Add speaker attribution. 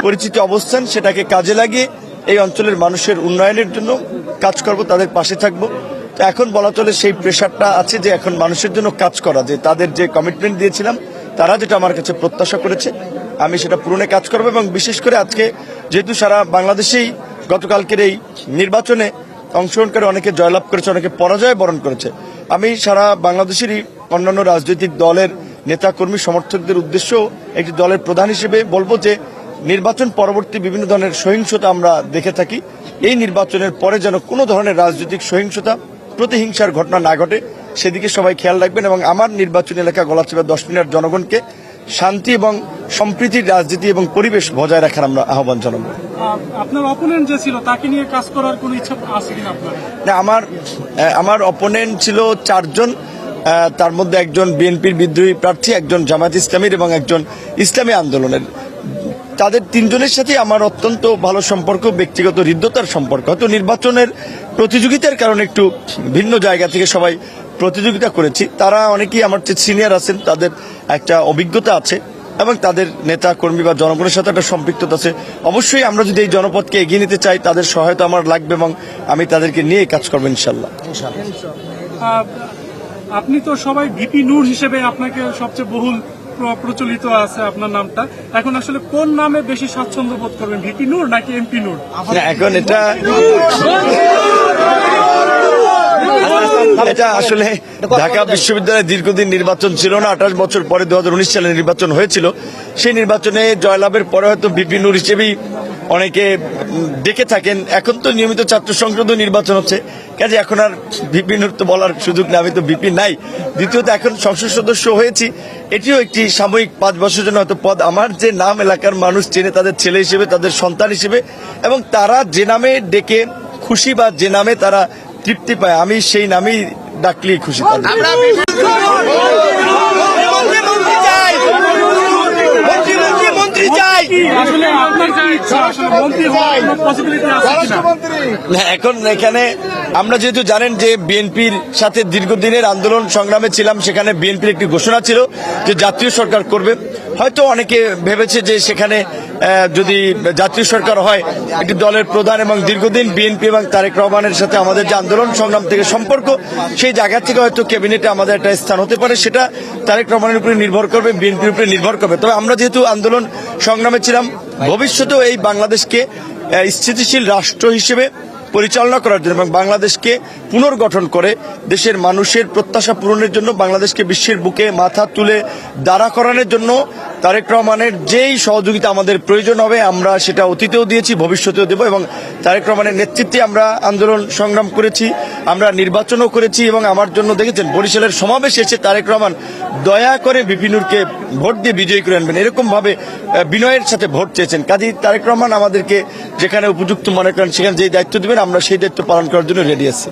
Speaker 1: পরিচিত অবস্থান সেটাকে কাজে লাগিয়ে এই অঞ্চলের মানুষের উন্নয়নের জন্য কাজ করব, তাদের পাশে থাকব। তো এখন বলা চলে সেই প্রেশারটা আছে যে এখন মানুষের জন্য কাজ করা, যে তাদের যে কমিটমেন্ট দিয়েছিলাম তারা যেটা আমার কাছে প্রত্যাশা করেছে আমি সেটা পূরণে কাজ করব। এবং বিশেষ করে আজকে যেহেতু সারা বাংলাদেশেই গতকালকের এই নির্বাচনে অংশগ্রহণকারী অনেকে জয়লাভ করেছে, অনেকে পরাজয় বরণ করেছে, আমি সারা বাংলাদেশেরই অন্যান্য রাজনৈতিক দলের নেতা কর্মী সমর্থকদের উদ্দেশ্যেও একটি দলের প্রধান হিসেবে বলবো যে নির্বাচন পরবর্তী বিভিন্ন ধরনের সহিংসতা আমরা দেখে থাকি, এই নির্বাচনের পরে যেন কোনো ধরনের রাজনৈতিক সহিংসতা প্রতিহিংসার ঘটনা না ঘটে সেদিকে সবাই খেয়াল রাখবেন। এবং আমার নির্বাচনী এলাকা গলাচিপা 10 মিনিট জনগণকে শান্তি এবং সম্প্রীতির রাজনীতি এবং পরিবেশ বজায় রাখার আমরা আহ্বান জানাবো।
Speaker 2: আপনার অপোনেন্ট যে ছিল তাকে নিয়ে কাজ করার কোনো ইচ্ছা আছে কিনা আপনার?
Speaker 1: না, আমার অপোনেন্ট ছিল 4 জন, তার মধ্যে একজন বিএনপির বিদ্রোহী প্রার্থী, একজন জামায়াত ইসলামীর এবং একজন ইসলামী আন্দোলনের। তাদের 3 জনের সাথে আমার অত্যন্ত ভালো সম্পর্ক, ব্যক্তিগত হৃদ্যতার সম্পর্ক। হয়তো নির্বাচনের প্রতিযোগিতার কারণে একটু ভিন্ন জায়গা থেকে সবাই প্রতিযোগিতা করেছি। তারা অনেকেই আমার চেয়ে সিনিয়র আছেন, তাদের একটা অভিজ্ঞতা আছে এবং তাদের নেতা কর্মী বা জনগণের সাথে একটা সম্পৃক্ততা আছে। অবশ্যই আমরা যদি এই জনপদকে এগিয়ে নিতে চাই তাদের সহায়তা আমার লাগবে এবং আমি তাদেরকে নিয়ে কাজ করবো ইনশাল্লাহ।
Speaker 2: আপনি তো সবাই ভিপি নূর হিসেবে আপনাকে সবচেয়ে বহুল প্রচলিত আছে আপনার নামটা, এখন আসলে কোন নামে বেশি স্বাচ্ছন্দ্য বোধ করবেন, ভিপি নূর নাকি এমপি নূর?
Speaker 1: এখন এটা আসলে ঢাকা বিশ্ববিদ্যালয়ে দীর্ঘদিন নির্বাচন ছিল না, 28 বছর পরে 2019 সালে নির্বাচন হয়েছিল। সেই নির্বাচনে জয়লাভের পরে হয়তো ভিপি নূর হিসেবেই অনেকে ডেকে থাকেন। এখন তো নিয়মিত ছাত্র সংসদ নির্বাচন হচ্ছে, কাজে এখন আর ভিপি নূর তো বলার সুযোগ না, আমি তো ভিপি নাই। দ্বিতীয়ত এখন সংসদ সদস্য হয়েছি, এটিও একটি সাময়িক 5 বছরের জন্য হয়তো পদ। আমার যে নাম এলাকার মানুষ চেনে তাদের ছেলে হিসেবে, তাদের সন্তান হিসেবে, এবং তারা যে নামে ডেকে খুশি বা যে নামে তারা তৃপ্তি পায় আমি সেই নামেই ডাকলেই খুশি। এখন এখানে আমরা যেহেতু জানেন যে বিএনপির সাথে দীর্ঘদিনের আন্দোলন সংগ্রামে ছিলাম, সেখানে বিএনপির একটি ঘোষণা ছিল যে জাতীয় সরকার করবে। হয়তো অনেকে ভেবেছে যে সেখানে যদি জাতীয় সরকার হয় একটি দলের প্রধান এবং দীর্ঘদিন বিএনপি এবং তারেক রহমানের সাথে আমাদের যে আন্দোলন সংগ্রাম থেকে সম্পর্ক, সেই জায়গা থেকে হয়তো ক্যাবিনেটে আমাদের একটা স্থান হতে পারে। সেটা তারেক রহমানের উপরে নির্ভর করবে, বিএনপির উপরে নির্ভর করবে। তবে আমরা যেহেতু আন্দোলন সংগ্রামে ছিলাম, ভবিষ্যতেও এই বাংলাদেশকে স্থিতিশীল রাষ্ট্র হিসেবে পরিচালনা করার জন্য এবং বাংলাদেশকে পুনর্গঠন করে দেশের মানুষের প্রত্যাশা পূরণের জন্য, বাংলাদেশকে বিশ্বের বুকে মাথা তুলে দাঁড়া করানোর জন্য তারেক রহমানের যেই সহযোগিতা আমাদের প্রয়োজন হবে আমরা সেটা অতীতেও দিয়েছি, ভবিষ্যতেও দেব। এবং তারেক রহমানের নেতৃত্বে আমরা আন্দোলন সংগ্রাম করেছি, আমরা নির্বাচনও করেছি। এবং আমার জন্য দেখেছেন বরিশালের সমাবেশ এসে তারেক রহমান দয়া করে ভিপি নূরকে ভোট দিয়ে বিজয়ী করে আনবেন, এরকম ভাবে বিনয়ের সাথে ভোট চেয়েছেন। কাজী তারেক রহমান আমাদেরকে যেখানে উপযুক্ত মনে করেন সেখানে যে দায়িত্ব দেবেন আমরা সেই দায়িত্ব পালন করার জন্য রেডি আছি।